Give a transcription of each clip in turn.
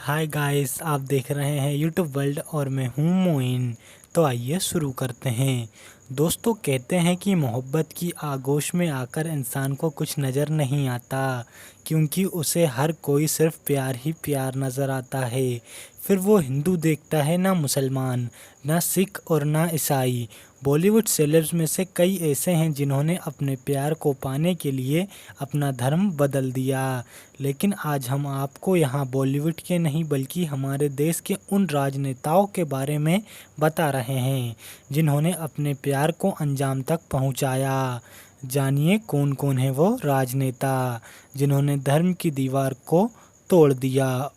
Hi guys, आप देख रहे हैं यूट्यूब वर्ल्ड और मैं हूं मोइन। तो आइए शुरू करते हैं। दोस्तों, कहते हैं कि मोहब्बत की आगोश में आकर इंसान को कुछ नज़र नहीं आता, क्योंकि उसे हर कोई सिर्फ प्यार ही प्यार नज़र आता है। फिर वो हिंदू देखता है ना मुसलमान, ना सिख और ना ईसाई। बॉलीवुड सेलेब्स में से कई ऐसे हैं जिन्होंने अपने प्यार को पाने के लिए अपना धर्म बदल दिया। लेकिन आज हम आपको यहाँ बॉलीवुड के नहीं बल्कि हमारे देश के उन राजनेताओं के बारे में बता रहे हैं जिन्होंने अपने प्यार को अंजाम तक पहुँचाया। जानिए कौन कौन है वो राजनेता जिन्होंने धर्म की दीवार को तोड़ दिया।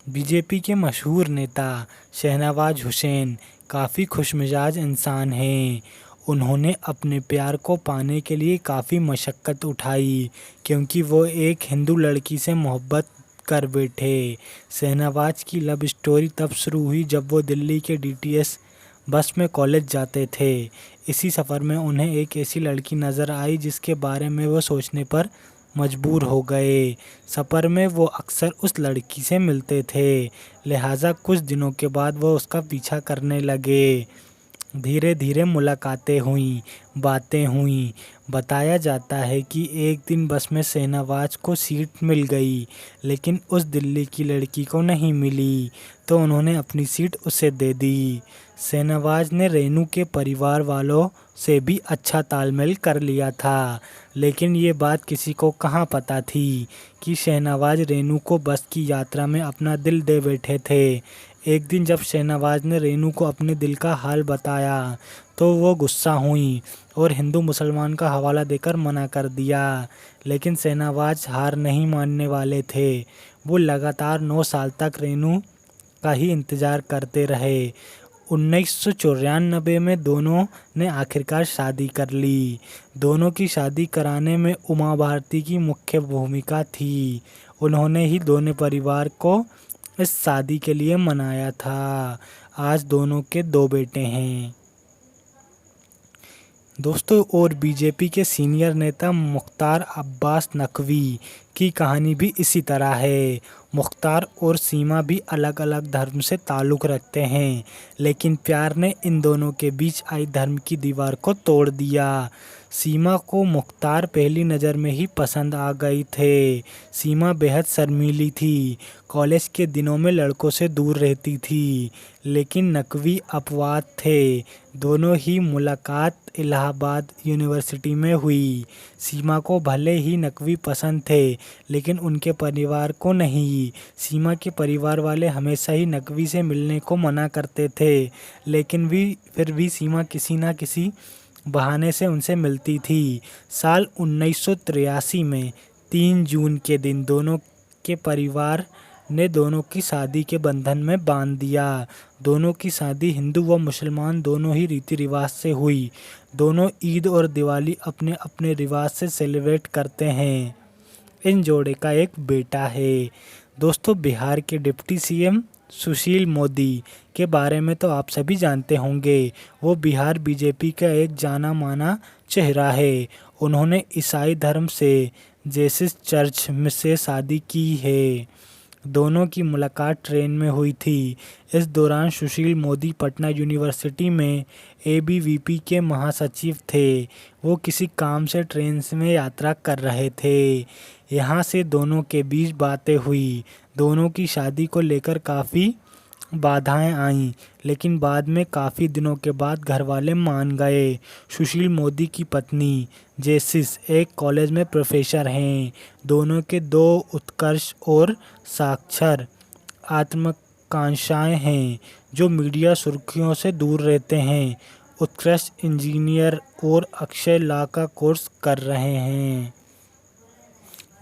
बीजेपी के मशहूर नेता शहनवाज हुसैन काफ़ी खुशमिजाज इंसान हैं। उन्होंने अपने प्यार को पाने के लिए काफ़ी मशक्क़त उठाई, क्योंकि वो एक हिंदू लड़की से मोहब्बत कर बैठे। शहनवाज की लव स्टोरी तब शुरू हुई जब वो दिल्ली के डीटीएस बस में कॉलेज जाते थे। इसी सफ़र में उन्हें एक ऐसी लड़की नज़र आई जिसके बारे में वो सोचने पर मजबूर हो गए। सफ़र में वो अक्सर उस लड़की से मिलते थे, लिहाजा कुछ दिनों के बाद वो उसका पीछा करने लगे। धीरे धीरे मुलाकातें हुईं, बातें हुईं। बताया जाता है कि एक दिन बस में शहनवाज को सीट मिल गई, लेकिन उस दिल्ली की लड़की को नहीं मिली, तो उन्होंने अपनी सीट उसे दे दी। शहनवाज ने रेनू के परिवार वालों से भी अच्छा तालमेल कर लिया था, लेकिन ये बात किसी को कहाँ पता थी कि शहनवाज रेनू को बस की यात्रा में अपना दिल दे बैठे थे। एक दिन जब शहनवाज ने रेनू को अपने दिल का हाल बताया तो वो गुस्सा हुई और हिंदू मुसलमान का हवाला देकर मना कर दिया। लेकिन शहनवाज हार नहीं मानने वाले थे। वो लगातार 9 साल तक रेनू का ही इंतज़ार करते रहे। 1994 में दोनों ने आखिरकार शादी कर ली। दोनों की शादी कराने में उमा भारती की मुख्य भूमिका थी। उन्होंने ही दोनों परिवार को इस शादी के लिए मनाया था। आज दोनों के 2 बेटे हैं। दोस्तों, और बीजेपी के सीनियर नेता मुख्तार अब्बास नकवी की कहानी भी इसी तरह है। मुख्तार और सीमा भी अलग अलग धर्म से ताल्लुक़ रखते हैं, लेकिन प्यार ने इन दोनों के बीच आई धर्म की दीवार को तोड़ दिया। सीमा को मुख्तार पहली नज़र में ही पसंद आ गई थे। सीमा बेहद शर्मीली थी, कॉलेज के दिनों में लड़कों से दूर रहती थी, लेकिन नकवी अपवाद थे। दोनों ही मुलाकात इलाहाबाद यूनिवर्सिटी में हुई। सीमा को भले ही नकवी पसंद थे, लेकिन उनके परिवार को नहीं। सीमा के परिवार वाले हमेशा ही नकवी से मिलने को मना करते थे, लेकिन फिर भी सीमा किसी न किसी बहाने से उनसे मिलती थी। साल 1983 में 3 जून के दिन दोनों के परिवार ने दोनों की शादी के बंधन में बांध दिया। दोनों की शादी हिंदू व मुसलमान दोनों ही रीति रिवाज से हुई। दोनों ईद और दिवाली अपने अपने रिवाज से सेलिब्रेट करते हैं। इन जोड़े का एक बेटा है। दोस्तों, बिहार के डिप्टी सीएम सुशील मोदी के बारे में तो आप सभी जानते होंगे। वो बिहार बीजेपी का एक जाना माना चेहरा है। उन्होंने ईसाई धर्म से जेसिस चर्च में से शादी की है। दोनों की मुलाकात ट्रेन में हुई थी। इस दौरान सुशील मोदी पटना यूनिवर्सिटी में एबीवीपी के महासचिव थे। वो किसी काम से ट्रेन में यात्रा कर रहे थे। यहाँ से दोनों के बीच बातें हुई। दोनों की शादी को लेकर काफ़ी बाधाएं आईं, लेकिन बाद में काफ़ी दिनों के बाद घरवाले मान गए। सुशील मोदी की पत्नी जेसिस एक कॉलेज में प्रोफेसर हैं। दोनों के 2 उत्कर्ष और साक्षर आत्मकांक्षाएं हैं जो मीडिया सुर्खियों से दूर रहते हैं। उत्कृष्ट इंजीनियर और अक्षय लॉ का कोर्स कर रहे हैं।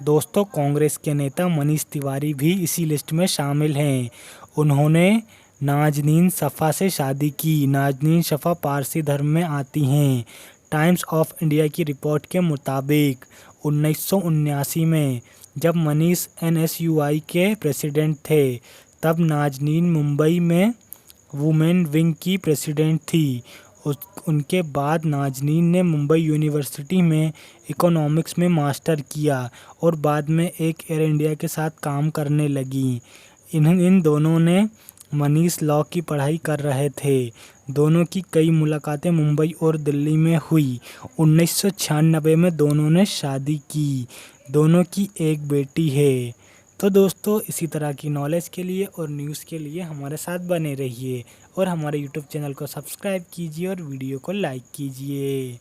दोस्तों, कांग्रेस के नेता मनीष तिवारी भी इसी लिस्ट में शामिल हैं। उन्होंने नाज़नीन सफ़ा से शादी की। नाज़नीन सफ़ा पारसी धर्म में आती हैं। टाइम्स ऑफ इंडिया की रिपोर्ट के मुताबिक 1979 में जब मनीष एनएसयूआई के प्रेसिडेंट थे, तब नाज़नीन मुंबई में वुमेन विंग की प्रेसिडेंट थी। उनके बाद नाज़नीन ने मुंबई यूनिवर्सिटी में इकोनॉमिक्स में मास्टर किया और बाद में एक एयर इंडिया के साथ काम करने लगी। इन दोनों ने मनीष लॉ की पढ़ाई कर रहे थे। दोनों की कई मुलाकातें मुंबई और दिल्ली में हुई। 1996 में दोनों ने शादी की। दोनों की एक बेटी है। तो दोस्तों, इसी तरह की नॉलेज के लिए और न्यूज़ के लिए हमारे साथ बने रहिए और हमारे यूट्यूब चैनल को सब्सक्राइब कीजिए और वीडियो को लाइक कीजिए।